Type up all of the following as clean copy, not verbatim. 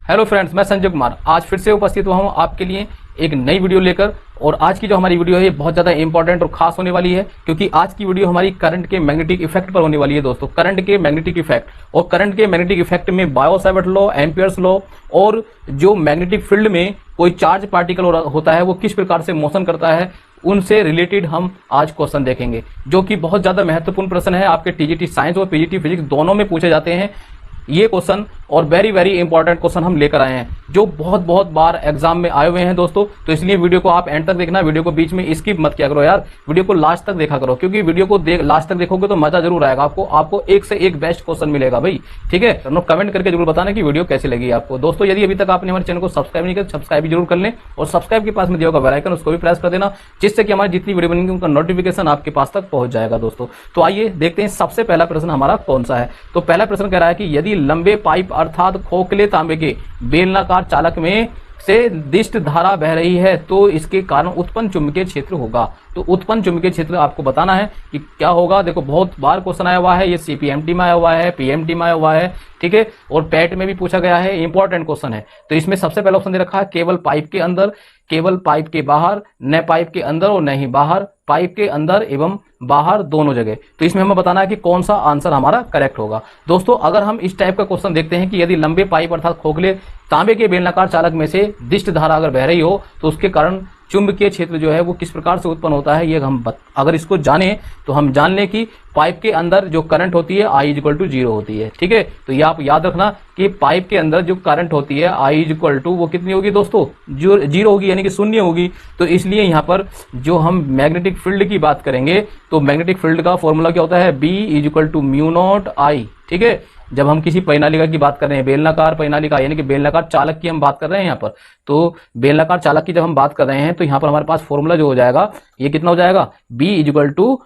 Hello friends, मैं संजय कुमार आज फिर से उपस्थित हुआ हूं आपके लिए एक नई वीडियो लेकर। और आज की जो हमारी वीडियो है ये बहुत ज़्यादा इंपॉर्टेंट और खास होने वाली है, क्योंकि आज की वीडियो हमारी करंट के मैग्नेटिक इफेक्ट पर होने वाली है दोस्तों। करंट के मैग्नेटिक इफेक्ट, और करंट के मैग्नेटिक इफेक्ट में बायो-सैवर्ट लॉ, एम्पियर्स लॉ, और जो मैग्नेटिक फील्ड में कोई चार्ज पार्टिकल होता है वो किस प्रकार से मोशन करता है, उनसे रिलेटेड हम आज क्वेश्चन देखेंगे, जो कि बहुत ज़्यादा महत्वपूर्ण प्रश्न है। आपके टीजीटी साइंस और पीजीटी फिजिक्स दोनों में पूछे जाते हैं ये क्वेश्चन, और वेरी वेरी इंपॉर्टेंट क्वेश्चन हम लेकर आए हैं जो बहुत बार एग्जाम में आए हुए हैं दोस्तों। तो इसलिए वीडियो को आप एंड तक देखना, वीडियो को बीच में स्किप मत किया करो यार, वीडियो को लास्ट तक देखा करो, क्योंकि वीडियो को लास्ट तक देखोगे तो मजा जरूर आएगा आपको एक से एक बेस्ट क्वेश्चन मिलेगा भाई, ठीक है। कमेंट करके जरूर बताना कि वीडियो कैसी लगी आपको दोस्तों। यदि अभी तक आपने हमारे चैनल को सब्सक्राइब नहीं किया, सब्सक्राइब भी जरूर कर लें, और सब्सक्राइब के पास में दिया होगा बेल आइकन, उसको भी प्रेस कर देना, जिससे कि हमारी जितनी वीडियो बनेंगी उनका नोटिफिकेशन आपके पास तक पहुंच जाएगा दोस्तों। तो आइए देखते हैं सबसे पहला प्रश्न हमारा कौन सा है। तो पहला प्रश्न कह रहा है कि यदि लंबे पाइप अर्थात खोखले तांबे के बेलनाकार चालक में से दिष्ट धारा बह रही है तो इसके कारण उत्पन्न चुंबकीय क्षेत्र होगा। तो उत्पन्न चुंबकीय क्षेत्र आपको बताना है कि क्या होगा। देखो बहुत बार क्वेश्चन आया हुआ है, ये सीपीएमटी में आया हुआ है, पीएमटी में आया हुआ है, ठीक है, और पैट में भी पूछा गया है, इंपॉर्टेंट क्वेश्चन है। तो इसमें सबसे पहला ऑप्शन दे रखा है केवल पाइप के अंदर, केवल पाइप के बाहर, न पाइप के अंदर और न ही बाहर, पाइप के अंदर एवं बाहर दोनों जगह। तो इसमें हमें बताना है कि कौन सा आंसर हमारा करेक्ट होगा दोस्तों। अगर हम इस टाइप का क्वेश्चन देखते हैं कि यदि लंबे पाइप अर्थात खोखले तांबे के बेलनाकार चालक में से दिष्ट धारा अगर बह रही हो तो उसके कारण चुंबकीय क्षेत्र जो है वो किस प्रकार से उत्पन्न होता है, ये अगर इसको जाने तो हम जान लें कि पाइप के अंदर जो करंट होती है I = 0 होती है, ठीक है। तो ये आप याद रखना कि पाइप के अंदर जो करंट होती है I = वो कितनी होगी दोस्तों, 0 होगी, यानी कि शून्य होगी। तो इसलिए यहाँ पर जो हम मैग्नेटिक फील्ड की बात करेंगे तो मैग्नेटिक फील्ड का फॉर्मूला क्या होता है, B = μ0I, ठीक है। जब हम किसी परिनालिका की बात कर रहे हैं, बेलनाकार परिनालिका यानी कि बेलनाकार चालक की हम बात कर रहे हैं यहाँ पर, तो बेलनाकार चालक की जब हम बात कर रहे हैं तो यहाँ पर हमारे पास फॉर्मूला जो हो जाएगा ये कितना हो जाएगा, B =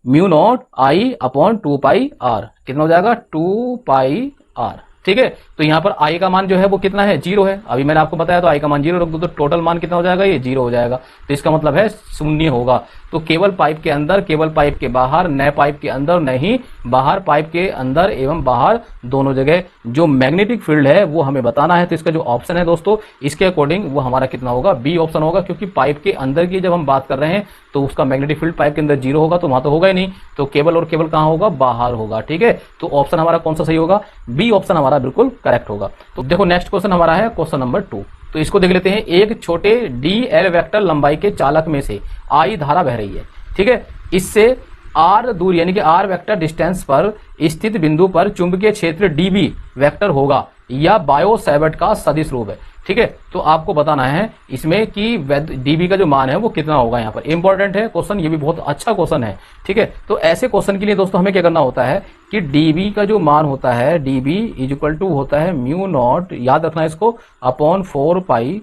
μ0I/2πr, कितना हो जाएगा 2πr, ठीक है। तो यहाँ पर I का मान जो है वो कितना है, 0 है। अभी मैंने आपको बताया तो I का मान 0 रख दो तो टोटल मान कितना हो जाएगा, ये 0 हो जाएगा। तो इसका मतलब है शून्य होगा। तो केवल पाइप के अंदर, केवल पाइप के बाहर, न पाइप के अंदर नहीं बाहर, पाइप के अंदर एवं बाहर दोनों जगह जो मैग्नेटिक फील्ड है वो हमें बताना है। तो इसका जो ऑप्शन है दोस्तों इसके अकॉर्डिंग वो हमारा कितना होगा, बी ऑप्शन होगा, क्योंकि पाइप के अंदर की जब हम बात कर रहे हैं तो उसका मैग्नेटिक फील्ड पाइप के अंदर 0 होगा, तो वहां तो होगा ही नहीं, तो केवल और केवल कहां होगा, बाहर होगा, ठीक है। तो ऑप्शन हमारा कौन सा सही होगा, बी ऑप्शन हमारा बिल्कुल करेक्ट होगा। तो देखो नेक्स्ट क्वेश्चन हमारा है क्वेश्चन नंबर 2। तो इसको देख लेते हैं। एक छोटे dl वेक्टर लंबाई के चालक में से I धारा बह रही है, ठीक है। इससे r दूर यानी कि r वेक्टर डिस्टेंस पर स्थित बिंदु पर चुंबकीय क्षेत्र db वेक्टर होगा या बायो-सैवर्ट का सदिश रूप है, ठीक है। तो आपको बताना है इसमें कि db का जो मान है वो कितना होगा। यहाँ पर इंपॉर्टेंट है क्वेश्चन, ये भी बहुत अच्छा क्वेश्चन है, ठीक है। तो ऐसे क्वेश्चन के लिए दोस्तों हमें क्या करना होता है कि db का जो मान होता है, db = होता है μ0, याद रखना इसको, अपॉन 4π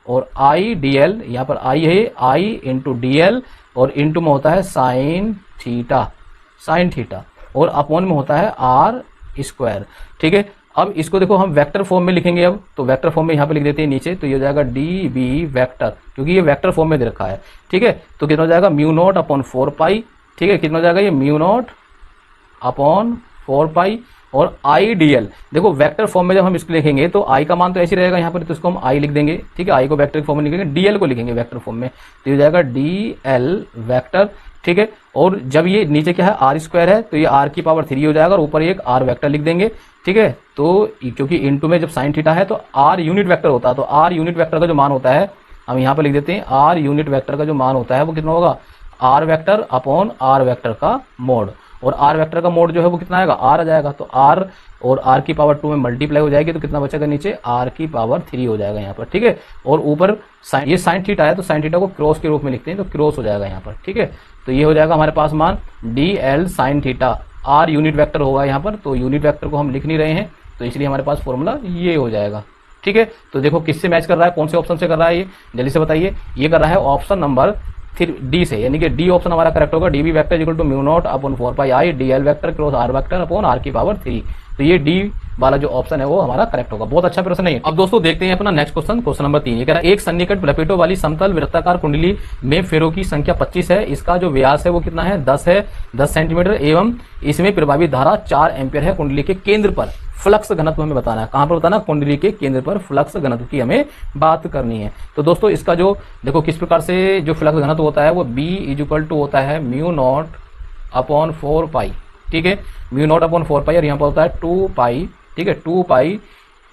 और I dl, यहाँ पर I है I × dl, और इंटू में होता है साइन थीटा, और अपॉन में होता है r², ठीक है। अब इसको देखो हम वेक्टर फॉर्म में लिखेंगे। अब तो वेक्टर फॉर्म में यहाँ पे लिख देते हैं नीचे, तो ये हो जाएगा db वेक्टर, क्योंकि ये वेक्टर फॉर्म में दे रखा है, ठीक है। तो कितना हो जाएगा, μ0/4π, ठीक है। कितना हो जाएगा ये μ0/4π और I dl। देखो वेक्टर फॉर्म में जब हम इसको लिखेंगे तो I का मान तो ऐसे रहेगा यहाँ पर, तो इसको हम I लिख देंगे, ठीक है। I को वेक्टर फॉर्म में लिखेंगे, dl को लिखेंगे वेक्टर फॉर्म में, तो ये हो जाएगा dl वेक्टर, ठीक है। और जब ये नीचे क्या है, r² है, तो ये r³ हो जाएगा, और ऊपर एक r वेक्टर लिख देंगे, ठीक है। तो क्योंकि इंटू में जब साइन थीटा है तो r यूनिट वेक्टर होता है, तो r यूनिट वेक्टर का जो मान होता है हम यहाँ पर लिख देते हैं, r यूनिट वेक्टर का जो मान होता है वो कितना होगा, r vector upon r vector का मोड, और r वेक्टर का मोड जो है वो कितना आएगा, r आ जाएगा। तो r और r² में मल्टीप्लाई हो जाएगी, तो कितना बचेगा नीचे, r³ हो जाएगा यहाँ पर, ठीक है। और ऊपर ये साइन थीटा है, तो साइन थीटा को क्रॉस के रूप में लिखते हैं, तो क्रॉस हो जाएगा यहाँ पर, ठीक है। तो ये हो जाएगा हमारे पास मान dl sin theta, r unit vector होगा यहाँ पर, तो यूनिट वेक्टर को हम लिख नहीं रहे हैं, तो इसलिए हमारे पास फॉर्मूला ये हो जाएगा, ठीक है। तो देखो किससे मैच कर रहा है, कौन से ऑप्शन से कर रहा है, ये जल्दी से बताइए। ये कर रहा है ऑप्शन नंबर फिर डी से, यानी कि डी ऑप्शन हमारा करेक्ट होगा, db vector = μ0/4πI dl vector cross r vector upon r³। तो ये डी वाला जो ऑप्शन है वो हमारा करेक्ट होगा। बहुत अच्छा प्रश्न है। अब दोस्तों देखते हैं अपना नेक्स्ट क्वेश्चन, क्वेश्चन नंबर 3। ये कह रहा है एक सन्निकट प्लेटों वाली समतल वृत्ताकार कुंडली में फेरों की संख्या 25 है। इसका जो व्यास है वो कितना है, 10 है, 10 सेंटीमीटर, एवं इसमें प्रभावित धारा 4 एम्पियर है। कुंडली के केंद्र पर फ्लक्स घनत्व हमें बताना है। कहां पर बताना? कुंडली के केंद्र पर फ्लक्स घनत्व की हमें बात करनी है। तो दोस्तों इसका जो देखो किस प्रकार से जो फ्लक्स घनत्व होता है वो B इक्वल टू होता है म्यू नॉट अपॉन 4 पाई, ठीक है, म्यू नॉट अपॉन 4 पाई, और यहाँ पर होता है 2 पाई, ठीक है, 2 पाई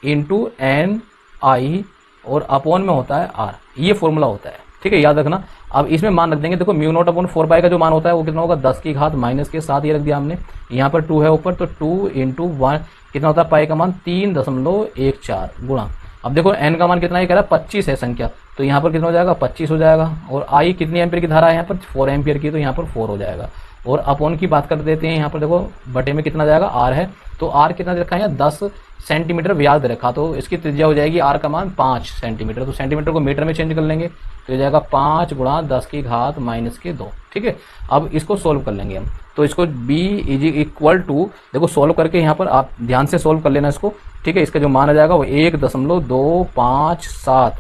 इंटू एन आई और अपॉन में होता है आर, ये फॉर्मूला होता है, ठीक है, याद रखना। अब इसमें मान रख देंगे, देखो म्यू नॉट अपॉन 4 पाई का जो मान होता है वो कितना होगा? 10 की घात माइनस के साथ, ये रख दिया हमने, यहाँ पर 2 है ऊपर, तो 2 इंटू 1 कितना होता है? पाई का मान 3.14 गुणा, अब देखो एन का मान कितना है? कह रहा है 25 है संख्या, तो यहाँ पर कितना हो जाएगा? 25 हो जाएगा, और आई कितनी एम्पियर की धारा है यहाँ पर? 4 एम्पियर की, तो यहाँ पर 4 हो जाएगा। और अपॉन की बात कर देते हैं, यहाँ पर देखो बटे में कितना जाएगा? आर है, तो आर कितना रखा है? 10 सेंटीमीटर व्यास रखा, तो इसकी त्रिज्या हो जाएगी आर का मान 5 सेंटीमीटर, तो सेंटीमीटर को मीटर में चेंज कर लेंगे, तो ये जाएगा 5 गुणा 10 की घात माइनस के 2, ठीक है। अब इसको सोल्व कर लेंगे हम, तो इसको B इक्वल टू, देखो सोल्व करके यहाँ पर आप ध्यान से सोल्व कर लेना इसको, ठीक है। इसका जो मान आ जाएगा वो 1.257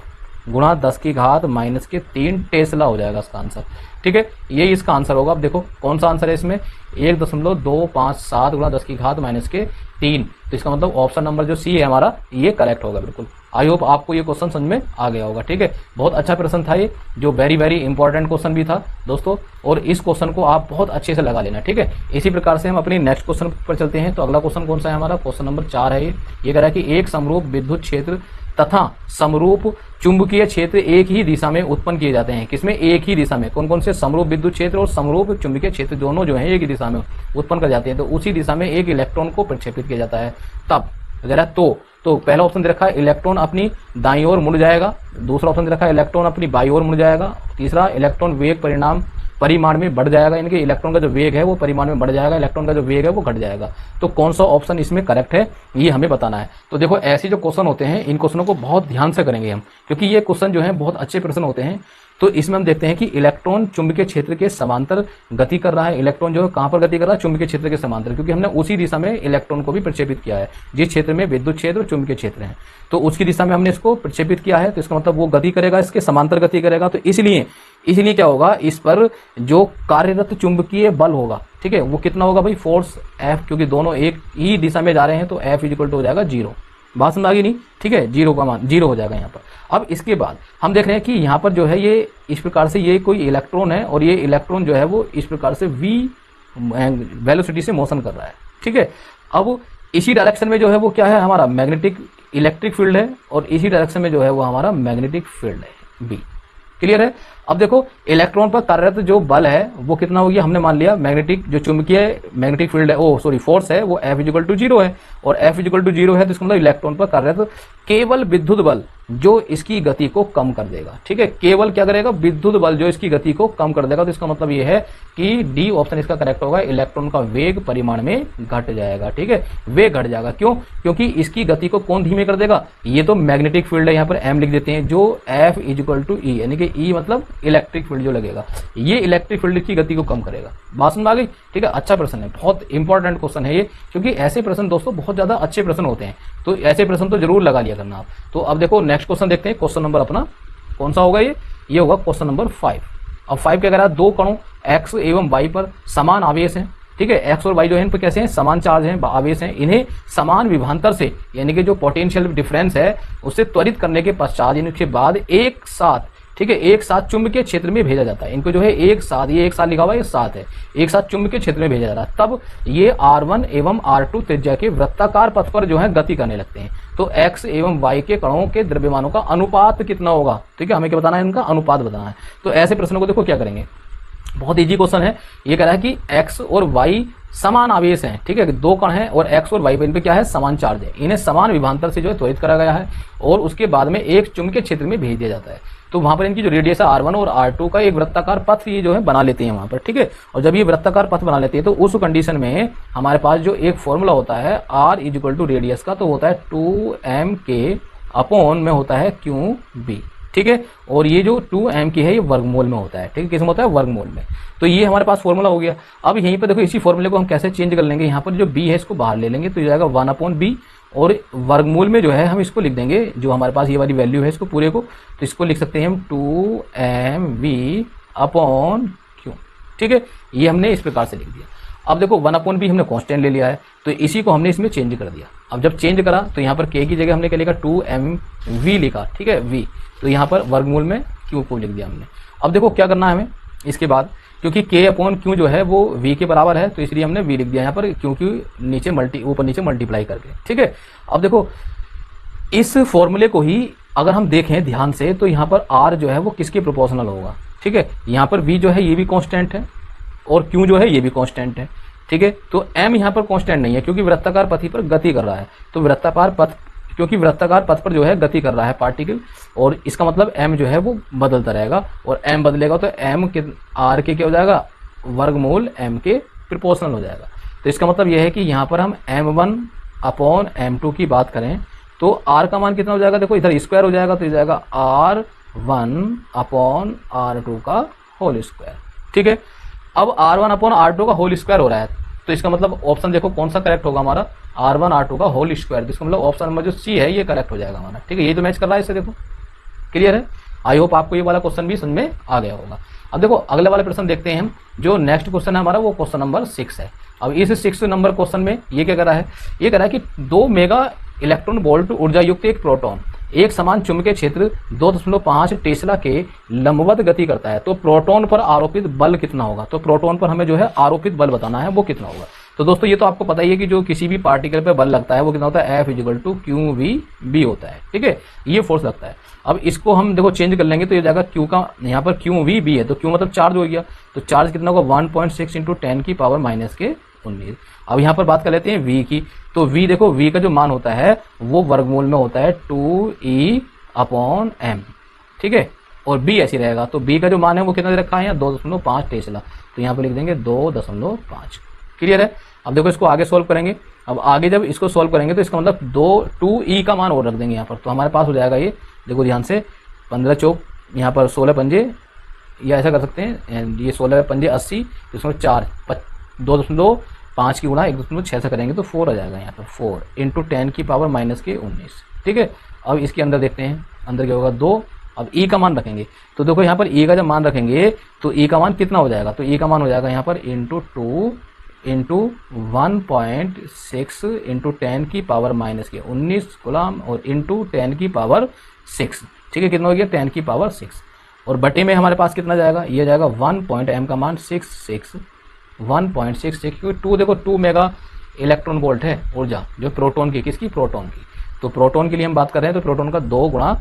गुणा 10 की घात माइनस के 3 टेस्ला हो जाएगा इसका आंसर, ठीक है, यही इसका आंसर होगा। अब देखो कौन सा आंसर है इसमें? 1.257 गुणा 10 की घात माइनस के 3, तो इसका मतलब ऑप्शन नंबर जो सी है हमारा ये करेक्ट होगा बिल्कुल। आई होप आपको ये क्वेश्चन समझ में आ गया होगा, ठीक है। बहुत अच्छा प्रश्न था ये, जो वेरी वेरी इंपॉर्टेंट क्वेश्चन भी था दोस्तों, और इस क्वेश्चन को आप बहुत अच्छे से लगा लेना, ठीक है। इसी प्रकार से हम अपनी नेक्स्ट क्वेश्चन पर चलते हैं। तो अगला क्वेश्चन कौन सा है हमारा? क्वेश्चन नंबर 4 है ये कह रहा है कि एक समरूप विद्युत क्षेत्र तथा समरूप चुंबकीय क्षेत्र एक ही दिशा में उत्पन्न किए जाते हैं। किसमें? एक ही दिशा में। कौन कौन से? समरूप विद्युत क्षेत्र और समरूप चुंबकीय क्षेत्र दोनों जो है एक ही दिशा में उत्पन्न कर जाते हैं, तो उसी दिशा में एक इलेक्ट्रॉन को प्रक्षेपित किया जाता है। तब अगर तो पहला ऑप्शन दे रखा है इलेक्ट्रॉन अपनी दाईं ओर मुड़ जाएगा, दूसरा ऑप्शन दे रखा है इलेक्ट्रॉन अपनी बाईं ओर मुड़ जाएगा, तीसरा इलेक्ट्रॉन वेग परिमाण में बढ़ जाएगा, यानी कि इलेक्ट्रॉन का जो वेग है वो परिमाण में बढ़ जाएगा, इलेक्ट्रॉन का जो वेग है वो घट जाएगा। तो कौन सा ऑप्शन इसमें करेक्ट है ये हमें बताना है। तो देखो ऐसे जो क्वेश्चन होते हैं इन क्वेश्चनों को बहुत ध्यान से करेंगे हम, क्योंकि ये क्वेश्चन जो है बहुत अच्छे प्रश्न होते हैं। तो इसमें हम देखते हैं कि इलेक्ट्रॉन चुंबकीय क्षेत्र के समांतर गति कर रहा है। इलेक्ट्रॉन जो है कहां पर गति कर रहा है? चुंबकीय क्षेत्र के समांतर, क्योंकि हमने उसी दिशा में इलेक्ट्रॉन को भी प्रक्षेपित किया है, जिस क्षेत्र में विद्युत क्षेत्र और चुंबकीय क्षेत्र है, तो उसकी दिशा में हमने इसको प्रक्षेपित किया है। तो इसका मतलब वो गति करेगा, इसके समांतर गति करेगा। तो इसलिए क्या होगा? इस पर जो कार्यरत चुंबकीय बल होगा, ठीक है, वो कितना होगा भाई? फोर्स F, क्योंकि दोनों एक ही दिशा में जा रहे हैं, तो F इक्वल टू हो जाएगा 0। बात समझ आ गई नहीं? ठीक है, 0 का मान 0 हो जाएगा यहाँ पर। अब इसके बाद हम देख रहे हैं कि यहाँ पर जो है ये इस प्रकार से ये कोई इलेक्ट्रॉन है, और ये इलेक्ट्रॉन जो है वो इस प्रकार से v वेलोसिटी से मोशन कर रहा है, ठीक है। अब इसी डायरेक्शन में जो है वो क्या है? हमारा मैग्नेटिक इलेक्ट्रिक फील्ड है, और इसी डायरेक्शन में जो है वो हमारा मैग्नेटिक फील्ड है B। क्लियर है? अब देखो इलेक्ट्रॉन पर कार्यरत जो बल है वो कितना हो गया? हमने मान लिया मैग्नेटिक जो चुंबकीय मैग्नेटिक फील्ड है, फोर्स है, वो F इक्वल टू 0 है, और F इक्वल टू 0 है, तो इसका मतलब इलेक्ट्रॉन पर कार्यरत केवल विद्युत बल जो इसकी गति को कम कर देगा, ठीक है, केवल क्या करेगा? विद्युत बल जो इसकी गति को कम कर देगा। तो इसका मतलब ये है कि डी ऑप्शन इसका करेक्ट होगा, इलेक्ट्रॉन का वेग परिमाण में घट जाएगा, ठीक है, वेग घट जाएगा। क्यों? क्योंकि इसकी गति को कौन धीमे कर देगा? ये तो मैग्नेटिक फील्ड है, यहाँ पर M लिख देते हैं, जो F इक्वल टू E, यानी कि E मतलब इलेक्ट्रिक फील्ड जो लगेगा, ये इलेक्ट्रिक फील्ड की गति को कम करेगा। बात समझ आ गई? ठीक है, अच्छा प्रश्न है, बहुत इंपॉर्टेंट क्वेश्चन है ये, क्योंकि ऐसे प्रश्न दोस्तों बहुत ज्यादा अच्छे प्रश्न होते हैं, तो ऐसे प्रश्न तो जरूर लगा लिया करना आप। तो अब देखो नेक्स्ट क्वेश्चन देखते हैं। क्वेश्चन नंबर अपना कौन सा होगा? ये होगा क्वेश्चन नंबर 5। अब 5 क्या कह रहा है? दो कणों x एवं y पर समान आवेश हैं, ठीक है, x और y जो है इन पर कैसे हैं? समान चार्ज हैं, आवेश हैं, इन्हें समान विभवांतर से, यानी कि जो पोटेंशियल डिफरेंस है उससे त्वरित करने के पश्चात, इनके बाद एक साथ, ठीक है, एक साथ चुंबकीय क्षेत्र में भेजा जाता है। इनको जो है एक साथ, ये एक साथ लिखा हुआ है, ये साथ है, एक साथ चुंबकीय क्षेत्र में भेजा जा रहा है। तब ये R1 एवं R2 त्रिज्या के वृत्ताकार पथ पर जो है गति करने लगते हैं। तो x एवं y के कणों के द्रव्यमानों का अनुपात कितना होगा? ठीक है, हमें क्या बताना है? इनका अनुपात बताना है। तो ऐसे प्रश्नों को देखो क्या करेंगे, बहुत इजी क्वेश्चन है। ये कह रहा है कि x और y समान आवेश हैं, ठीक है, दो कण हैं और x और y पे इन पे क्या है? समान चार्ज है, इन्हें समान विभवांतर से जो है त्वरित करा गया है, और उसके बाद में एक चुंबकीय क्षेत्र में भेज दिया जाता है। तो वहां पर इनकी जो रेडियस है R1 और R2 का एक वृत्ताकार पथ ये जो है बना लेते हैं वहां पर, ठीक है। और जब ये वृत्ताकार पथ बना लेते हैं तो उस कंडीशन में हमारे पास जो एक फॉर्मूला होता है R इक्वल टू रेडियस का, तो होता है 2mk अपॉन में होता है QB, ठीक है। और ये जो 2m है ये वर्गमूल में होता है, ठीक है, किसमें होता है? वर्गमूल में। तो ये हमारे पास फॉर्मूला हो गया। अब यहीं पर देखो इसी फॉर्मूले को हम कैसे चेंज कर लेंगे, यहाँ पर जो b है इसको बाहर ले लेंगे, तो ये जाएगा 1/b, और वर्गमूल में जो है हम इसको लिख देंगे, जो हमारे पास ये वाली वैल्यू है इसको पूरे को, तो इसको लिख सकते हैं हम 2mv अपॉन q, ठीक है, ये हमने इस प्रकार से लिख दिया। अब देखो 1/b हमने कांस्टेंट ले लिया है, तो इसी को हमने इसमें चेंज कर दिया। अब जब चेंज करा तो यहाँ पर k की जगह हमने क्या लिखा 2mv लिखा, ठीक है v, तो यहाँ पर वर्गमूल में q को लिख दिया हमने। अब देखो क्या करना है हमें इसके बाद, क्योंकि k/q जो है वो v के बराबर है, तो इसलिए हमने v लिख दिया यहाँ पर, क्योंकि नीचे ऊपर नीचे मल्टीप्लाई करके, ठीक है। अब देखो इस फॉर्मूले को ही अगर हम देखें ध्यान से तो यहाँ पर r जो है वो किसके प्रोपोर्शनल होगा, ठीक है। यहाँ पर v जो है ये भी कांस्टेंट है और q जो है ये भी कांस्टेंट है, ठीक है। तो m यहाँ पर कांस्टेंट नहीं है क्योंकि वृत्ताकार पथ पर गति कर रहा है, तो वृत्ताकार पथ पर जो है गति कर रहा है पार्टिकल, और इसका मतलब m जो है वो बदलता रहेगा, और m बदलेगा तो m के r के क्या हो जाएगा, वर्गमूल m के प्रोपोर्शनल हो जाएगा। तो इसका मतलब यह है कि यहाँ पर हम m1/m2 की बात करें तो r का मान कितना हो जाएगा, देखो इधर स्क्वायर हो जाएगा, तो ये जाएगा r1/r2 का होल स्क्वायर, ठीक है। अब r1/r2 का होल स्क्वायर हो रहा है, तो इसका मतलब ऑप्शन देखो कौन सा करेक्ट होगा हमारा, r1/r2 का होल स्क्वायर, जिसका मतलब ऑप्शन नंबर जो सी है ये करेक्ट हो जाएगा हमारा, ठीक है। ये तो मैच कर रहा है इससे, देखो क्लियर है। आई होप आपको ये वाला क्वेश्चन भी समझ में आ गया होगा। अब देखो अगले वाले प्रश्न देखते हैं हम, जो नेक्स्ट क्वेश्चन है हमारा वो क्वेश्चन नंबर 6 है। अब इस 6 नंबर क्वेश्चन में ये क्या कर रहा है, ये कह रहा है कि 2 मेगा इलेक्ट्रॉन वोल्ट ऊर्जा युक्त एक प्रोटॉन एक समान चुंबकीय क्षेत्र 2.5 टेस्ला के लंबवत गति करता है, तो प्रोटॉन पर आरोपित बल कितना होगा। तो प्रोटॉन पर हमें जो है आरोपित बल बताना है, वो कितना होगा। तो दोस्तों ये तो आपको पता ही है कि जो किसी भी पार्टिकल पे बल लगता है वो कितना होता है, F=qvb होता है, ठीक है, ये फोर्स लगता है। अब इसको हम देखो चेंज कर लेंगे तो ये जाएगा q का, यहाँ पर qvb है तो q मतलब चार्ज हो गया, तो चार्ज कितना होगा 1.6 × 10⁻⁻�19। अब यहाँ पर बात कर लेते हैं v की, तो v देखो v का जो मान होता है वो वर्गमूल में होता है 2e/m, ठीक है, और b ऐसी रहेगा, तो b का जो मान है वो कितना दे रखा है यहाँ 2.5 टेस्ला, तो यहाँ पर लिख देंगे 2.5, क्लियर है। अब देखो इसको आगे सोल्व करेंगे, अब आगे जब इसको सोल्व करेंगे तो इसका मतलब 2e का मान और रख देंगे यहाँ पर, तो हमारे पास हो जाएगा ये, देखो ध्यान से 15 चौक यहाँ पर 16 पंजे, या ऐसा कर सकते हैं ये 16 पंजे 80, तो इसमें 4 2.5 की गुणा 1.6 से करेंगे तो 4 आ जाएगा यहाँ पर, 4 × 10⁻⁻19, ठीक है। अब इसके अंदर देखते हैं अंदर क्या होगा 2, अब e का मान रखेंगे तो देखो यहाँ पर e का जब मान रखेंगे तो e का मान कितना हो जाएगा, तो e का मान हो जाएगा यहाँ पर × 2 × 1.6 × 10⁻⁻19 गुलाम और × 10�6, ठीक है, कितना हो गया 10⁻6, और बटे में हमारे पास कितना जाएगा, ये जाएगा 1.m का मान 1.66, क्योंकि 2 देखो 2 मेगा इलेक्ट्रॉन वोल्ट है ऊर्जा जो प्रोटॉन की, किसकी, प्रोटॉन की, तो प्रोटॉन के लिए हम बात कर रहे हैं तो प्रोटॉन का 2 गुणा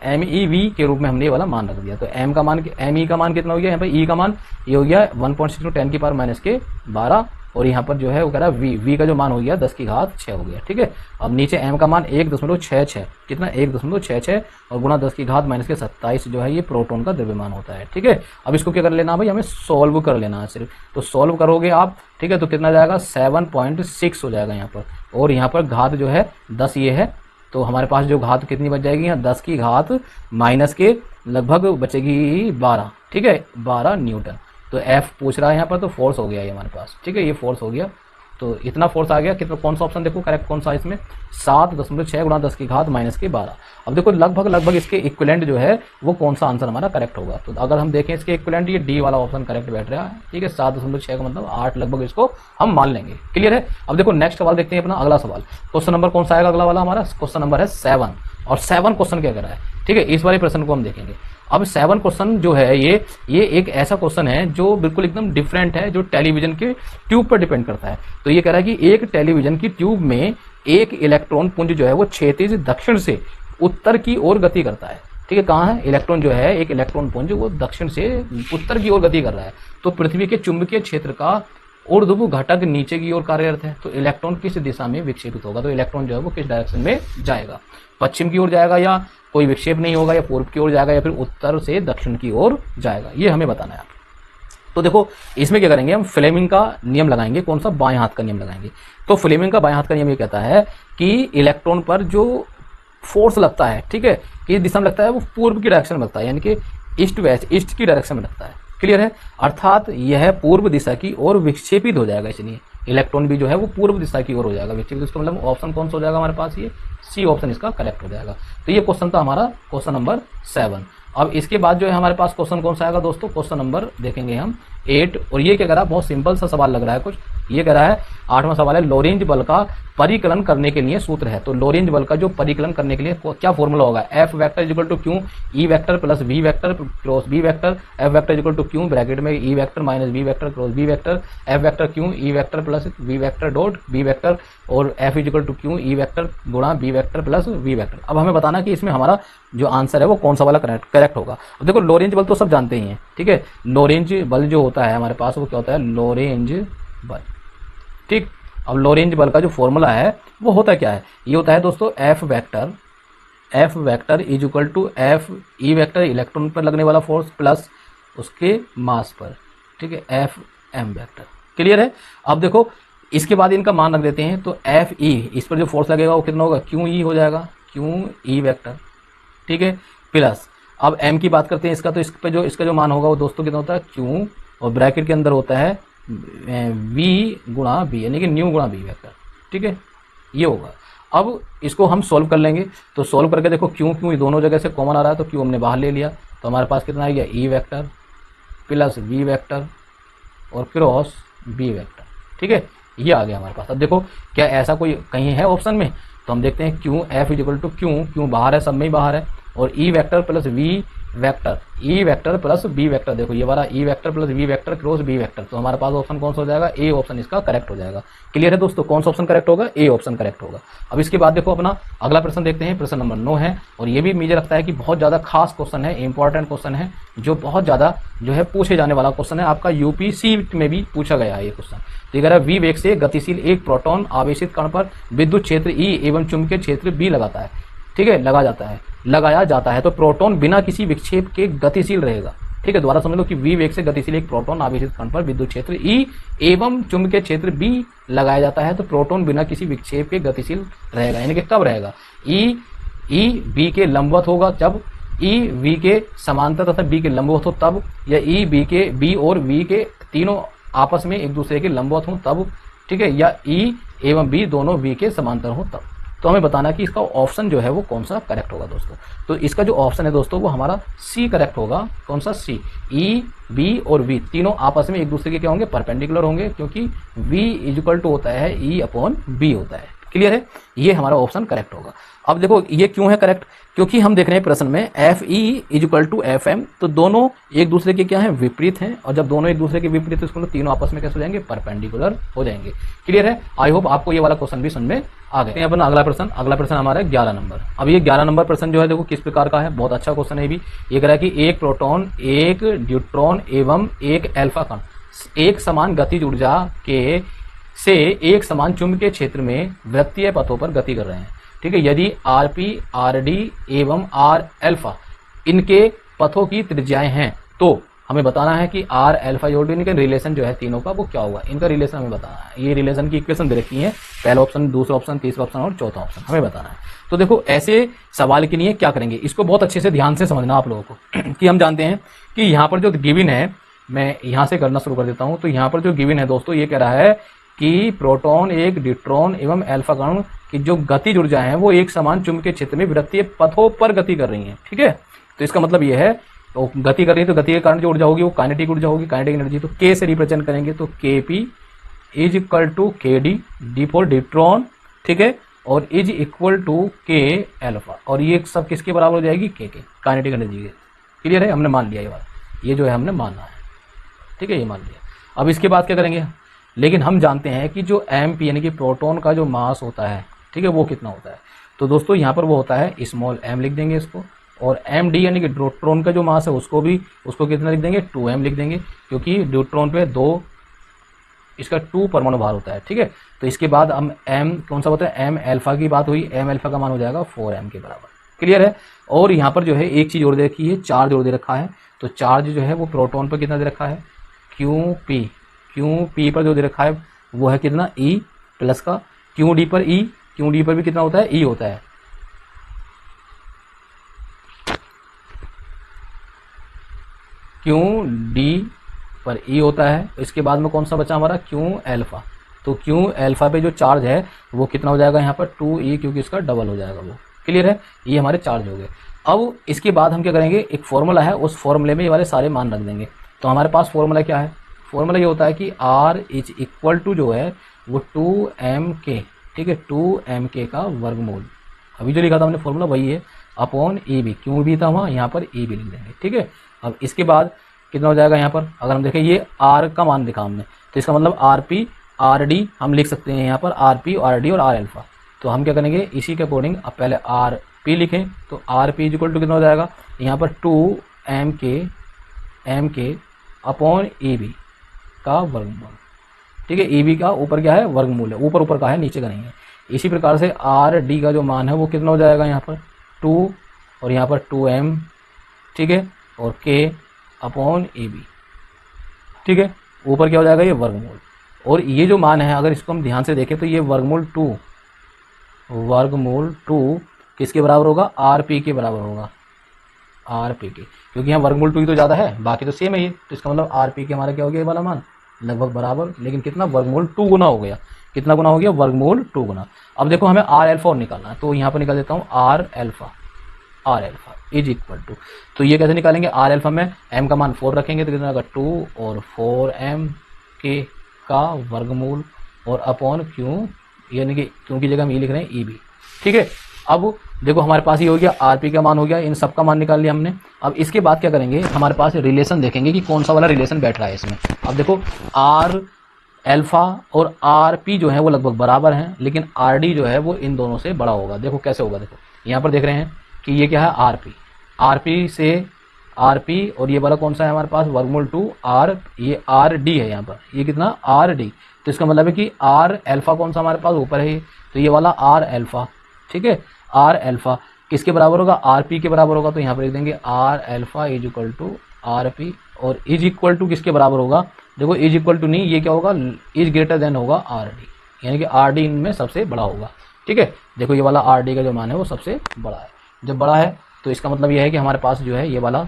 MEV के रूप में हमने ये वाला मान रख दिया। तो M का मान ME का मान कितना हो गया, यहाँ पर E का मान ये हो गया 1.6 × 10⁻⁻12, और यहाँ पर जो है वो कह रहा है V का जो मान हो गया 10⁶ हो गया, ठीक है। अब नीचे M का मान 1.66, कितना 1.66, और गुणा 10⁻⁻27 जो है ये प्रोटॉन का द्रव्यमान होता है, ठीक है। अब इसको क्या कर लेना भाई, हमें सॉल्व कर लेना है सिर्फ, तो सॉल्व करोगे आप, ठीक है, तो कितना जाएगा 7.6 हो जाएगा यहाँ पर, और यहाँ पर घात जो है 10 ये है, तो हमारे पास जो घात कितनी बच जाएगी यहाँ 10⁻⁻ के लगभग बचेगी 12, ठीक है, 12 न्यूटन। तो F पूछ रहा है यहाँ पर, तो फोर्स हो गया ये हमारे पास, ठीक है, ये फोर्स हो गया, तो इतना फोर्स आ गया। कितना, कौन सा ऑप्शन देखो करेक्ट कौन सा इसमें, 7.6 × 10⁻⁻12। अब देखो लगभग इसके इक्विवेलेंट जो है वो कौन सा आंसर हमारा करेक्ट होगा, तो अगर हम देखें इसके इक्विवेलेंट ये डी वाला ऑप्शन करेक्ट बैठ रहा है, ठीक है, 7.6 का मतलब 8 लगभग इसको हम मान लेंगे, क्लियर है। अब देखो नेक्स्ट सवाल देखते हैं अपना अगला सवाल, क्वेश्चन नंबर कौन सा आएगा अगला वाला हमारा, क्वेश्चन नंबर है 7, और 7 क्वेश्चन क्या कर रहा है, ठीक है, इस वाले प्रश्न को हम देखेंगे। अब 7 क्वेश्चन जो है ये एक ऐसा क्वेश्चन है जो बिल्कुल एकदम डिफरेंट है, जो टेलीविजन के ट्यूब पर डिपेंड करता है। तो ये कह रहा है कि एक टेलीविजन की ट्यूब में एक इलेक्ट्रॉन पुंज जो है वो क्षैतिज दक्षिण से उत्तर की ओर गति करता है, ठीक है, कहाँ है इलेक्ट्रॉन जो है, एक इलेक्ट्रॉन पुंज वो दक्षिण से उत्तर की ओर गति कर रहा है, तो पृथ्वी के चुंबकीय क्षेत्र का ऊर्ध्व घटक नीचे की ओर कार्यरत है, तो इलेक्ट्रॉन किस दिशा में विक्षेपित होगा, तो इलेक्ट्रॉन जो है वो किस डायरेक्शन में जाएगा, पश्चिम की ओर जाएगा, या कोई विक्षेप नहीं होगा, या पूर्व की ओर जाएगा, या फिर उत्तर से दक्षिण की ओर जाएगा, ये हमें बताना है। तो देखो इसमें क्या करेंगे हम, फ्लेमिंग का नियम लगाएंगे, कौन सा, बाएं हाथ का नियम लगाएंगे। तो फ्लेमिंग का बाएं हाथ का नियम ये कहता है कि इलेक्ट्रॉन पर जो फोर्स लगता है, ठीक है, किस दिशा में लगता है, वो पूर्व की डायरेक्शन में लगता है, यानी कि ईस्ट वेस्ट, ईस्ट की डायरेक्शन में लगता है, क्लियर है, अर्थात यह पूर्व दिशा की ओर विक्षेपित हो जाएगा, इसलिए इलेक्ट्रॉन भी जो है वो पूर्व दिशा की ओर हो जाएगा विक्षेपित, इसका मतलब ऑप्शन कौन सा हो जाएगा हमारे पास, ये सी ऑप्शन इसका करेक्ट हो जाएगा। तो ये क्वेश्चन था हमारा क्वेश्चन नंबर 7। अब इसके बाद जो है हमारे पास क्वेश्चन कौन सा आएगा दोस्तों, क्वेश्चन नंबर देखेंगे हम 8। और ये क्या कह रहा है, बहुत सिंपल सा सवाल लग रहा है कुछ। ये कह रहा है 8वां सवाल है, लोरेंज बल का परिकलन करने के लिए सूत्र है। तो लोरेंज बल का जो परिकलन करने के लिए क्या फॉर्मूला होगा, F vector equal to Q E vector plus V vector cross B vector, F vector equal to Q bracket में E vector minus B vector cross B vector, F vector Q E vector plus V vector dot B vector, और F equal to Q E vector गुणा B vector plus V vector. अब हमें बताना कि इसमें हमारा जो आंसर है वो कौन सा वाला करेक्ट होगा। अब देखो लोरेंज बल तो सब जानते ही हैं, ठीक है। लोरेंज बल जो होता है हमारे पास वो क्या होता है, लोरेंज बल, ठीक। अब लोरेंज बल का जो फॉर्मूला है वो होता क्या है, ये होता है दोस्तों F vector is equal to F E vector electron पर लगने वाला फोर्स प्लस उसके मास पर, ठीक है, एफ एम वेक्टर। क्लियर है। अब देखो इसके बाद इनका मान रख देते हैं, तो एफ ई, इस पर जो फोर्स लगेगा वो कितना होगा, क्यू ई हो जाएगा, क्यू ई वेक्टर, ठीक है, प्लस अब एम की बात करते हैं इसका, तो इस पे जो इसका जो मान होगा वो दोस्तों कितना होता है, क्यू और ब्रैकेट के अंदर होता है वी गुणा बी, यानी कि न्यू गुणा बी वेक्टर, ठीक है, ये होगा। अब इसको हम सॉल्व कर लेंगे, तो सॉल्व करके देखो क्यू क्यू दोनों जगह से कॉमन आ रहा है, तो क्यू हमने बाहर ले लिया, तो हमारे पास कितना आ गया, E vector plus V vector और क्रॉस बी वेक्टर, ठीक है, ये आ गया हमारे पास। अब देखो क्या ऐसा कोई कहीं है ऑप्शन में, तो हम देखते हैं Q F is equal to Q बाहर है, सब में ही बाहर है, और E vector plus V vector, E vector plus B vector, देखो ये वाला E vector plus V vector cross B vector, तो हमारे पास ऑप्शन कौन सा हो जाएगा, ए ऑप्शन इसका करेक्ट हो जाएगा। क्लियर है दोस्तों, कौन सा ऑप्शन करेक्ट होगा, ए ऑप्शन करेक्ट होगा। अब इसके बाद देखो अपना अगला प्रश्न देखते हैं, प्रश्न नंबर 9 है, और ये भी मुझे लगता है कि बहुत ज़्यादा खास क्वेश्चन है, इंपॉर्टेंट क्वेश्चन है, जो बहुत ज़्यादा जो है पूछे जाने वाला क्वेश्चन है, आपका यूपीसी में भी पूछा गया है ये क्वेश्चन। तो अगर वी वेग से गतिशील एक प्रोटॉन आवेशित कण पर विद्युत क्षेत्र ई एवं चुंबकीय क्षेत्र बी लगाता है, ठीक है, लगाया जाता है, तो प्रोटॉन बिना किसी विक्षेप के गतिशील रहेगा, ठीक है। दोबारा समझ लो कि वी वेग से गतिशील एक प्रोटॉन आवेशित कण पर विद्युत क्षेत्र ई एवं चुंबकीय क्षेत्र बी लगाया जाता है, तो प्रोटॉन बिना किसी विक्षेप के गतिशील रहेगा, यानी कि कब रहेगा, ई बी के लंबवत होगा जब, ई वी के समांतर तथा बी के लंबवत हो तब, या ई बी और वी के तीनों आपस में एक दूसरे के लंबवत हो तब, ठीक है, या ई एवं बी दोनों वी के समांतर हो तब। तो हमें बताना कि इसका ऑप्शन जो है वो कौन सा करेक्ट होगा दोस्तों। तो इसका जो ऑप्शन है दोस्तों वो हमारा सी करेक्ट होगा। कौन सा, सी। ई बी और वी तीनों आपस में एक दूसरे के क्या होंगे, परपेंडिकुलर होंगे, क्योंकि वी इज इक्वल टू होता है ई अपॉन बी होता है। क्लियर है, ये हमारा ऑप्शन करेक्ट होगा। अब देखो ये क्यों है करेक्ट, क्योंकि हम देख रहे हैं प्रश्न में F E is equal to F M, तो दोनों एक दूसरे के क्या है, विपरीत हैं, और जब दोनों एक दूसरे के विपरीत है तो तीनों आपस में कैसे हो जाएंगे, परपेंडिकुलर हो जाएंगे। क्लियर है, आई होप आपको ये वाला क्वेश्चन भी समझ में आ गया। अपना अगला प्रश्न हमारा 11 नंबर। अब ये 11 नंबर प्रश्न जो है देखो किस प्रकार का है, बहुत अच्छा क्वेश्चन है भी। ये कह रहा है कि एक प्रोटॉन, एक न्यूट्रॉन एवं एक एल्फा कण एक समान गतिज ऊर्जा के से एक समान चुंबकीय क्षेत्र में वृत्तीय पथों पर गति कर रहे हैं, ठीक है। यदि आरपी, आरडी एवं आर एल्फा इनके पथों की त्रिज्याएं हैं, तो हमें बताना है कि आर एल्फा और इनके रिलेशन जो है तीनों का वो क्या होगा, इनका रिलेशन हमें बताना है। ये रिलेशन की इक्वेशन दे रखी है, पहला ऑप्शन, दूसरा ऑप्शन, तीसरा ऑप्शन और चौथा ऑप्शन हमें बताना है। तो देखो ऐसे सवाल के लिए क्या करेंगे, इसको बहुत अच्छे से ध्यान से समझना आप लोगों को कि हम जानते हैं कि यहाँ पर जो गिवन है, मैं यहाँ से करना शुरू कर देता हूँ। तो यहाँ पर जो गिवन है दोस्तों ये कह रहा है कि प्रोटॉन, एक न्यूट्रॉन एवं एल्फा कण की जो गतिज ऊर्जा है वो एक समान चुंबकीय क्षेत्र में वृत्तीय पथों पर गति कर रही है, ठीक है। तो इसका मतलब ये है, तो गति कर रही है तो गति के कारण जो ऊर्जा होगी वो काइनेटिक ऊर्जा होगी, काइनेटिक एनर्जी। तो के से रिप्रेजेंट करेंगे, तो के पी इज इक्वल टू के डी, डी फॉर न्यूट्रॉन, ठीक है, और इज इक्वल टू के एल्फा, और ये सब किसके बराबर हो जाएगी, के काइनेटिक एनर्जी के। क्लियर है, हमने मान लिया ये बात, ये जो है हमने मानना है, ठीक है, ये मान लिया। अब इसके बाद क्या करेंगे, लेकिन हम जानते हैं कि जो एम पी यानी कि प्रोटॉन का जो मास होता है, ठीक है, वो कितना होता है। तो दोस्तों यहाँ पर वो होता है स्मॉल एम लिख देंगे इसको, और एम डी यानी कि न्यूट्रॉन का जो मास है उसको कितना लिख देंगे, 2m लिख देंगे, क्योंकि न्यूट्रॉन पे 2 इसका 2 परमाणु भार होता है, ठीक है। तो इसके बाद हम एम कौन सा होता है, एम एल्फा की बात हुई, एम एल्फा का मान हो जाएगा 4m के बराबर। क्लियर है। और यहाँ पर जो है एक चीज़ और दे रखी है, चार्ज और दे रखा है। तो चार्ज जो है वो प्रोटॉन पर कितना दे रखा है, क्यू पी पर जो दे रखा है वो है कितना, ई प्लस का, क्यू डी पर ई, क्यू डी पर भी कितना होता है, ई होता है, क्यू डी पर ई होता है। इसके बाद में कौन सा बचा हमारा, क्यू एल्फा। तो क्यू एल्फा पे जो चार्ज है वो कितना हो जाएगा यहाँ पर 2e, क्योंकि इसका डबल हो जाएगा वो। क्लियर है, ये हमारे चार्ज हो गए। अब इसके बाद हम क्या करेंगे, एक फॉर्मूला है, उस फॉर्मूले में ये वाले सारे मान रख देंगे। तो हमारे पास फॉर्मूला क्या है, फॉर्मूला ये होता है कि R इज इक्वल टू जो है वो 2mk, ठीक है, 2mk का वर्गमूल, अभी जो लिखा था हमने फॉर्मूला वही है, अपॉन ए बी, क्यों भी था वहाँ, यहाँ पर ए बी लिख देंगे, ठीक है। अब इसके बाद कितना हो जाएगा यहाँ पर, अगर हम देखें ये R का मान दिखा हमने, तो इसका मतलब RP RD हम लिख सकते हैं यहाँ पर, RP RD और R अल्फा। तो हम क्या करेंगे, इसी के अकॉर्डिंग अब पहले RP लिखें, तो RP इक्वल टू कितना हो जाएगा यहाँ पर 2mk अपॉन ए बी का वर्गमूल, ठीक है। ए बी का ऊपर क्या है, वर्गमूल है, ऊपर ऊपर का है, नीचे का नहीं है। इसी प्रकार से RD का जो मान है वो कितना हो जाएगा यहाँ पर 2 और यहाँ पर 2m, ठीक है, और k अपॉन ए बी, ठीक है। ऊपर क्या हो जाएगा, ये वर्गमूल, और ये जो मान है अगर इसको हम ध्यान से देखें तो ये वर्गमूल 2 किसके बराबर होगा, RP के बराबर होगा, RP के, क्योंकि यहाँ वर्गमूल 2 ही तो ज़्यादा है, बाकी तो सेम है ये, तो इसका मतलब RP के हमारा क्या हो गया, ये वाला मान लगभग बराबर, लेकिन कितना, वर्गमूल 2 गुना हो गया, कितना गुना हो गया, वर्गमूल 2 गुना। अब देखो हमें R अल्फा और निकालना है, तो यहाँ पर निकाल देता हूँ R alpha is equal to, तो ये कैसे निकालेंगे, R अल्फा में m का मान 4 रखेंगे तो कितना होगा 2 और 4m के का वर्गमूल और अपॉन q, यानी कि क्योंकि जगह हम ये लिख रहे हैं EB, ठीक है। अब देखो हमारे पास ये हो गया, RP का मान हो गया, इन सब का मान निकाल लिया हमने। अब इसके बाद क्या करेंगे, हमारे पास रिलेशन देखेंगे कि कौन सा वाला रिलेशन बैठ रहा है इसमें। अब देखो R अल्फा और RP जो है वो लगभग बराबर हैं, लेकिन RD जो है वो इन दोनों से बड़ा होगा। देखो कैसे होगा, देखो यहाँ पर देख रहे हैं कि ये क्या है, RP से RP और ये वाला कौन सा है हमारे पास, वर्गमूल 2 R, ये RD है यहाँ पर, ये कितना RD, तो इसका मतलब है कि R अल्फा कौन सा हमारे पास ऊपर है, तो ये वाला R अल्फा, ठीक है। R अल्फा किसके बराबर होगा, RP के बराबर होगा, तो यहाँ पर लिख देंगे R alpha is equal to RP, और इज इक्वल टू किसके बराबर होगा, देखो इज इक्वल टू नहीं, ये क्या होगा, इज ग्रेटर देन होगा RD, यानी कि RD इनमें सबसे बड़ा होगा, ठीक है। देखो ये वाला RD का जो मान है वो सबसे बड़ा है, जब बड़ा है तो इसका मतलब यह है कि हमारे पास जो है ये वाला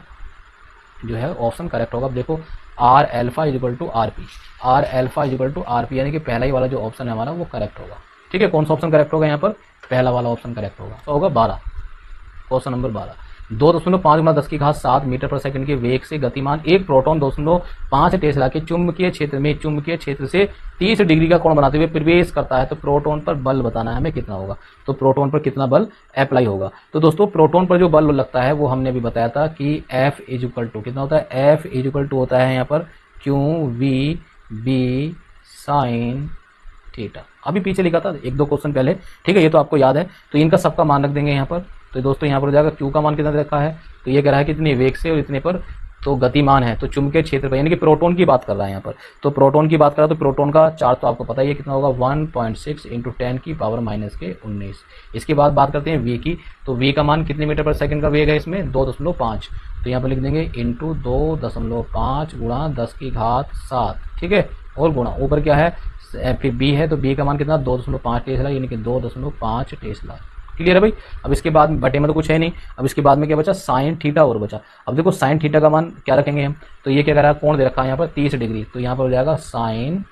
जो है ऑप्शन करेक्ट होगा। अब देखो R alpha is equal to RP, R alpha is equal to RP, यानी कि पहला ही वाला जो ऑप्शन है हमारा वो करेक्ट होगा, ठीक है। कौन सा ऑप्शन करेक्ट होगा यहाँ पर, पहला वाला ऑप्शन करेक्ट होगा, तो होगा 12, क्वेश्चन नंबर 12। 2.5 गुना 10 की घात 7 मीटर पर सेकंड के वेग से गतिमान एक प्रोटॉन 2.5 टेस्ला के चुंबकीय क्षेत्र से 30 डिग्री का कोण बनाते हुए प्रवेश करता है, तो प्रोटॉन पर बल बताना है हमें कितना होगा, तो प्रोटॉन पर कितना बल अप्लाई होगा। तो दोस्तों प्रोटॉन पर जो बल लगता है वो हमने अभी बताया था कि F इज इक्वल टू कितना होता है, F इज इक्वल टू होता है यहाँ पर QV साइन थीटा, अभी पीछे लिखा था 1-2 क्वेश्चन पहले, ठीक है, ये तो आपको याद है। तो इनका सबका मान रख देंगे यहाँ पर, तो दोस्तों यहाँ पर हो जाएगा Q का मान कितना रखा है, तो ये कह रहा है कि इतने वेग से और इतने पर तो गतिमान है, तो चुंबकीय क्षेत्र पर, यानी कि प्रोटॉन की बात कर रहा है यहाँ पर। तो प्रोटॉन की बात कर रहा है तो प्रोटॉन का चार्ज तो आपको पता ही है कितना होगा, 1.6 × 10⁻⁻⁹। इसके बाद बात करते हैं वी की, तो वी का मान कितने मीटर पर सेकंड का वेग है इसमें, 2.5, तो यहाँ पर लिख देंगे इंटू 2.5 गुणा 10 की घात 7, ठीक है, और गुणा ऊपर क्या है, फिर बी है, तो बी का मान कितना 2.5 टेस्ला, यानी कि 2.5 टेस्ला, क्लियर है भाई। अब इसके बाद बटे में तो कुछ है नहीं, अब इसके बाद में क्या बचा, साइन थीटा और बचा। अब देखो साइन थीटा का मान क्या रखेंगे हम, तो ये क्या कर रहा है, कोण दे रखा है यहाँ पर 30 डिग्री, तो यहाँ पर हो जाएगा साइन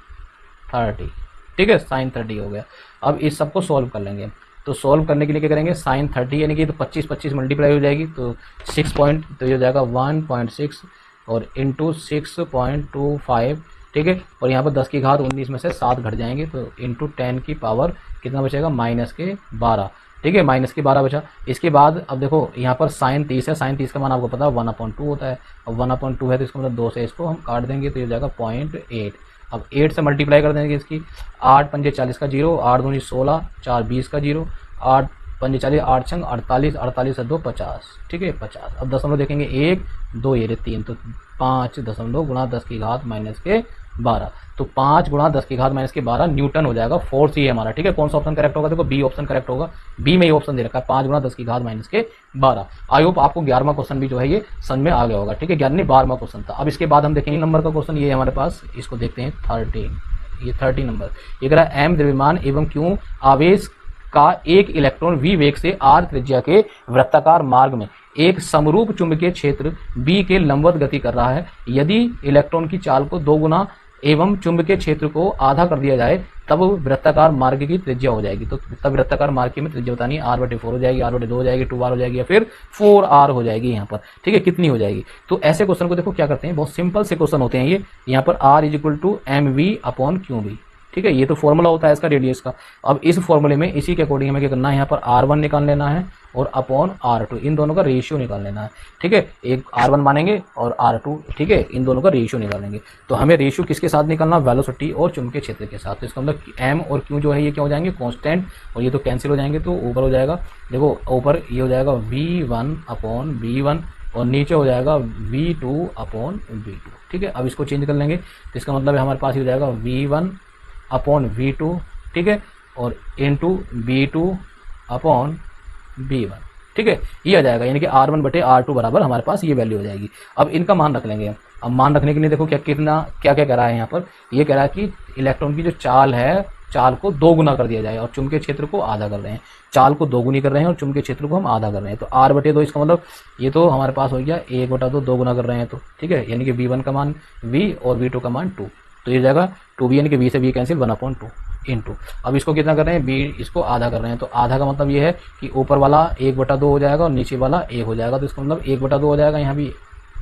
30, ठीक है, साइन 30 हो गया। अब इस सबको सॉल्व कर लेंगे, तो सॉल्व करने के लिए क्या करेंगे, साइन 30 यानी कि तो 25 मल्टीप्लाई हो जाएगी, तो 6 पॉइंट, तो ये हो जाएगा 1.6 और इंटू 6.25, ठीक है, और यहाँ पर 10 की घात 19 में से 7 घट जाएंगे, तो इंटू 10 की पावर कितना बचेगा, -12, ठीक है, -12 बचा। इसके बाद अब देखो यहाँ पर साइन 30 है, साइन 30 का मान आपको पता है 1/2 होता है, अब 1/2 है तो इसका मतलब 2 से इसको हम काट देंगे, तो ये हो जाएगा 0.8। अब 8 से मल्टीप्लाई कर देंगे इसकी, 8 पंजे 40 का 0, 8 दूनी 16, 4 20 का 0, 8 पंजे 40, 8 छंग 48, 48 से 2 50, ठीक है 50। अब दशमलव देखेंगे 1 2 ये 3, तो 5 दशमलव गुणा 10 की घात -12, तो 5 गुणा 10 की घात -12 न्यूटन हो जाएगा, 4 सी है हमारा, ठीक है। कौन सा ऑप्शन करेक्ट होगा, देखो बी ऑप्शन करेक्ट होगा, बी में ये ऑप्शन दे रखा है 5 गुणा 10 की घात -12। आई होप आपको 11वां क्वेश्चन भी जो है ये समझ में आ गया होगा, ठीक है, 12वां क्वेश्चन था। अब इसके बाद हम देखेंगे नंबर का क्वेश्चन, ये हमारे पास, इसको देखते हैं 13, ये 30 नंबर, ये कह रहा है एम द्रव्यमान एवं क्यू आवेश का एक इलेक्ट्रॉन v वेग से r त्रिज्या के वृत्ताकार मार्ग में एक समरूप चुंबकीय क्षेत्र b के लंबवत गति कर रहा है। यदि इलेक्ट्रॉन की चाल को 2 गुना एवं चुंबकीय क्षेत्र को आधा कर दिया जाए तब वृत्ताकार मार्ग की त्रिज्या हो जाएगी। तो तब वृत्ताकार मार्ग की में त्रिज्या बतानी है, r/4 हो जाएगी, r/2 हो जाएगी, 2r हो जाएगी या फिर 4r हो जाएगी यहाँ पर। ठीक है, कितनी हो जाएगी। तो ऐसे क्वेश्चन को देखो क्या करते हैं, बहुत सिंपल से क्वेश्चन होते हैं ये। यहाँ पर r = mv/qb। ठीक है, ये तो फॉर्मूला होता है इसका रेडियस का। अब इस फॉर्मूले में इसी के अकॉर्डिंग हमें क्या करना है, यहाँ पर r1 निकाल लेना है और अपॉन r2, इन दोनों का रेशियो निकाल लेना है। ठीक है, एक r1 मानेंगे और r2, ठीक है, इन दोनों का रेशियो निकालेंगे। तो हमें रेशियो किसके साथ निकालना, वेलोसिटी और चुंबकीय क्षेत्र के साथ। तो इसका मतलब m और q जो है ये क्या हो जाएंगे, कांस्टेंट, और ये तो कैंसिल हो जाएंगे। तो ऊपर हो जाएगा, देखो ऊपर ये हो जाएगा v1/v1 और नीचे हो जाएगा v2/v2। ठीक है, अब इसको चेंज कर लेंगे तो इसका मतलब है हमारे पास ये हो जाएगा v1/v2। ठीक है, और इंटू v2/v1। ठीक है, ये आ जाएगा, यानी कि r1/r2 बराबर हमारे पास ये वैल्यू हो जाएगी। अब इनका मान रख लेंगे। अब मान रखने के लिए देखो क्या क्या कह रहा है यहाँ पर, ये कह रहा है कि इलेक्ट्रॉन की जो चाल है, चाल को 2 गुना कर दिया जाए और चुंबकीय क्षेत्र को आधा कर रहे हैं। चाल को 2 गुनी कर रहे हैं और चुंबकीय क्षेत्र को हम आधा कर रहे हैं। तो r/2, इसका मतलब ये तो हमारे पास हो गया 1/2, 2 गुना कर रहे हैं। तो ठीक है, यानी कि v1 का मान v और v2 का मान 2। तो ये जाएगा 2v, यानी कि v से v कैंसिल, 1/2 इंटू। अब इसको कितना कर रहे हैं, b इसको आधा कर रहे हैं। तो आधा का मतलब ये है कि ऊपर वाला 1/2 हो जाएगा और नीचे वाला 1 हो जाएगा। तो इसका मतलब 1/2 हो जाएगा, यहाँ भी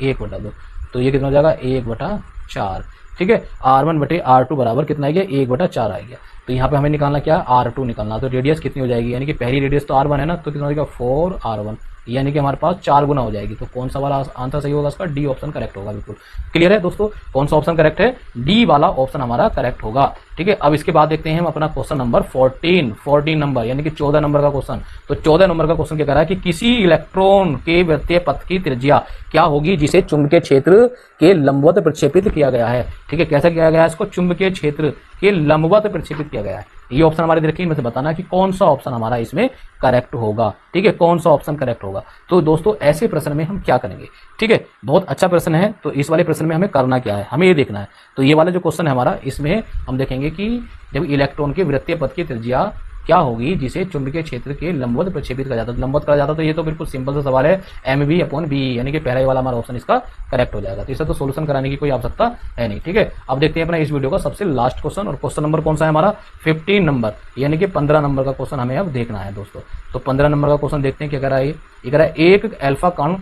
1/2। तो ये कितना हो जाएगा, 1/4। ठीक है, r1/r2 बराबर कितना आ गया, 1/4 आ गया। तो यहाँ पे हमें निकालना क्या, r2 निकालना। तो रेडियस कितनी हो जाएगी, यानी कि पहली रेडियस तो r1 है ना, तो कितना हो जाएगा 4r1, यानी कि हमारे पास 4 गुना हो जाएगी। तो कौन सा वाला आंसर सही होगा, इसका डी ऑप्शन करेक्ट होगा। बिल्कुल क्लियर है दोस्तों, कौन सा ऑप्शन करेक्ट है, डी वाला ऑप्शन हमारा करेक्ट होगा। ठीक है, अब इसके बाद देखते हैं हम अपना क्वेश्चन नंबर 14 नंबर, यानी कि 14 नंबर का क्वेश्चन। तो 14 नंबर का क्वेश्चन क्या कह रहा है कि किसी इलेक्ट्रॉन के वृत्तीय पथ की त्रिज्या क्या होगी जिसे चुंबकीय क्षेत्र के लंबवत प्रक्षेपित किया गया है। ठीक है, कैसा किया गया है इसको, चुंबकीय क्षेत्र के लंबवत प्रक्षेपित किया गया है। ये ऑप्शन हमारे देखिए, इनमें से बताना कि कौन सा ऑप्शन हमारा इसमें करेक्ट होगा। ठीक है, कौन सा ऑप्शन करेक्ट होगा। तो दोस्तों ऐसे प्रश्न में हम क्या करेंगे, ठीक है, बहुत अच्छा प्रश्न है। तो इस वाले प्रश्न में हमें करना क्या है, हमें ये देखना है। तो ये वाला जो क्वेश्चन है हमारा, इसमें हम देखेंगे कि जब इलेक्ट्रॉन के वृत्तीय पथ की त्रिज्या क्या होगी जिसे चुंबकीय क्षेत्र के लंबवत प्रक्षेपित करा जाता है। लंबवत करा जाता तो ये तो बिल्कुल सिंपल सा सवाल है, mv/b, यानी कि पहला वाला हमारा ऑप्शन इसका करेक्ट हो जाएगा। तो इसे तो सोल्यूशन कराने की कोई आवश्यकता है नहीं। ठीक है, अब देखते हैं अपना इस वीडियो का सबसे लास्ट क्वेश्चन, और क्वेश्चन नंबर कौन सा है हमारा, 15 नंबर, यानी कि 15 नंबर का क्वेश्चन हमें अब देखना है दोस्तों। तो 15 नंबर का क्वेश्चन देखते हैं क्या कह रहा है। ये कह रहा है एक अल्फा कण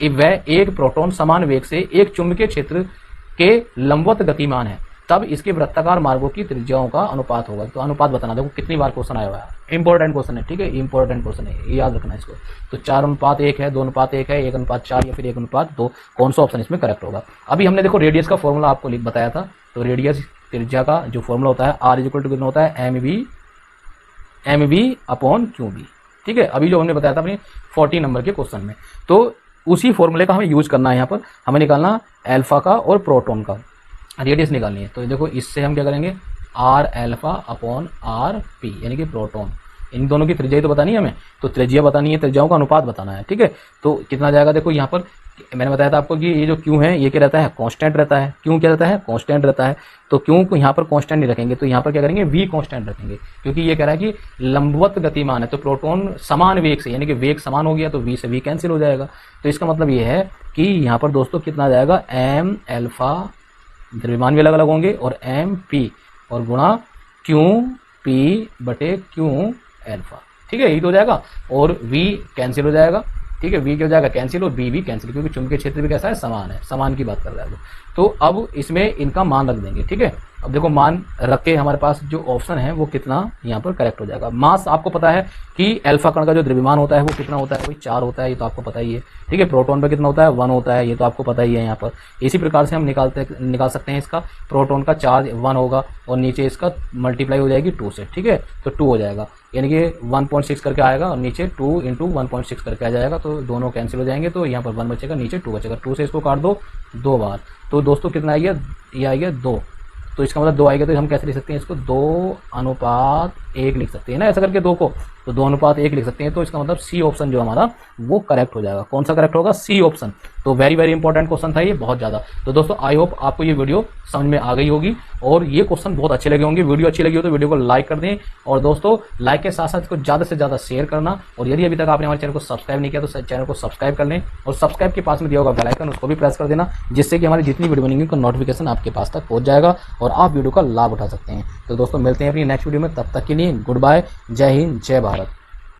व एक प्रोटॉन समान वेग से एक चुंबकीय क्षेत्र के लंबवत गतिमान है, तब इसके वृत्ताकार मार्गों की त्रिज्याओं का अनुपात होगा। तो अनुपात बताना, देखो कितनी बार क्वेश्चन आया हुआ है, इंपॉर्टेंट क्वेश्चन है। ठीक है, इंपॉर्टेंट क्वेश्चन है, ये याद रखना इसको। तो 4:1 है, 2:1 है, 1:4 या फिर 1:2, कौन सा ऑप्शन इसमें करेक्ट होगा। अभी हमने देखो रेडियस का फॉर्मूला आपको बताया था। तो रेडियस त्रिज्या का जो फॉर्मूला होता है, r = कितना होता है, mv/qb। ठीक है, अभी जो हमने बताया था अपने 14 नंबर के क्वेश्चन में, तो उसी फॉर्मूले का हमें यूज करना है। यहाँ पर हमें निकालना अल्फा का और प्रोटॉन का रेडियस निकालनी है। तो देखो इससे हम क्या करेंगे, r∝/rp, यानी कि प्रोटॉन, इन दोनों की त्रिज्या तो बतानी है हमें। तो त्रिज्या बतानी है, त्रिज्याओं का अनुपात बताना है। ठीक है, तो कितना जाएगा, देखो यहाँ पर मैंने बताया था आपको कि ये जो क्यू है ये क्या रहता है, कांस्टेंट रहता है। क्यों क्या रहता है, कांस्टेंट रहता है। तो क्यों को यहाँ पर कांस्टेंट नहीं रखेंगे, तो यहाँ पर क्या करेंगे, v कांस्टेंट रखेंगे, क्योंकि ये कह रहा है कि लंबवत गतिमान है। तो प्रोटॉन समान वेग से, यानी कि वेग समान हो गया तो v से v कैंसिल हो जाएगा। तो इसका मतलब ये है कि यहाँ पर दोस्तों कितना आ जाएगा, m∝, द्रव्यमान भी अलग अलग होंगे, और mp और गुणा qp/q∝। ठीक है, यही तो हो जाएगा, और v कैंसिल हो जाएगा। ठीक है, v क्या हो जाएगा, कैंसिल, और b भी कैंसिल, क्योंकि चुंबकीय क्षेत्र भी कैसा है, समान है, समान की बात कर रहा है। तो अब इसमें इनका मान रख देंगे। ठीक है, अब देखो मान रख के हमारे पास जो ऑप्शन है वो कितना यहाँ पर करेक्ट हो जाएगा। मास आपको पता है कि अल्फा कण का जो द्रव्यमान होता है वो कितना होता है, वही 4 होता है, ये तो आपको पता ही है। ठीक है, प्रोटॉन पर कितना होता है, 1 होता है, ये तो आपको पता ही है। यहाँ पर इसी प्रकार से हम निकाल सकते हैं इसका, प्रोटॉन का चार्ज 1 होगा और नीचे इसका मल्टीप्लाई हो जाएगी 2 से। ठीक है, तो 2 हो जाएगा, यानी कि 1.6 करके आएगा और नीचे 2 × 1.6 करके आ जाएगा। तो दोनों कैंसिल हो जाएंगे, तो यहाँ पर 1 बचेगा, नीचे 2 बचेगा। 2 से इसको काट दो 2 बार, तो दोस्तों कितना आ गया, ये आ गया 2। तो इसका मतलब 2 आएगा, तो हम कैसे लिख सकते हैं इसको, 2:1 लिख सकते हैं ना, ऐसा करके 2 को। तो 2:1 लिख सकते हैं। तो इसका मतलब सी ऑप्शन जो हमारा वो करेक्ट हो जाएगा। कौन सा करेक्ट होगा? C option. तो वेरी वेरी इंपॉर्टेंट क्वेश्चन था ये, बहुत ज़्यादा। तो दोस्तों आई होप आपको ये वीडियो समझ में आ गई होगी और ये क्वेश्चन बहुत अच्छे लगे होंगे। वीडियो अच्छी लगी हो तो वीडियो को लाइक कर दें, और दोस्तों लाइक के साथ साथ इसको ज़्यादा से ज़्यादा शेयर करना, और यदि अभी तक आपने हमारे चैनल को सब्सक्राइब नहीं किया तो चैनल को सब्सक्राइब कर लें, और सब्सक्राइब के पास में दिया होगा बेल आइकन, उसको भी प्रेस कर देना, जिससे कि हमारी जितनी वीडियो बनेंगी उनका नोटिफिकेशन आपके पास तक पहुंच जाएगा और आप वीडियो का लाभ उठा सकते हैं। तो दोस्तों मिलते हैं अपनी नेक्स्ट वीडियो में, तब तक के लिए गुड बाय, जय हिंद, जय भारत।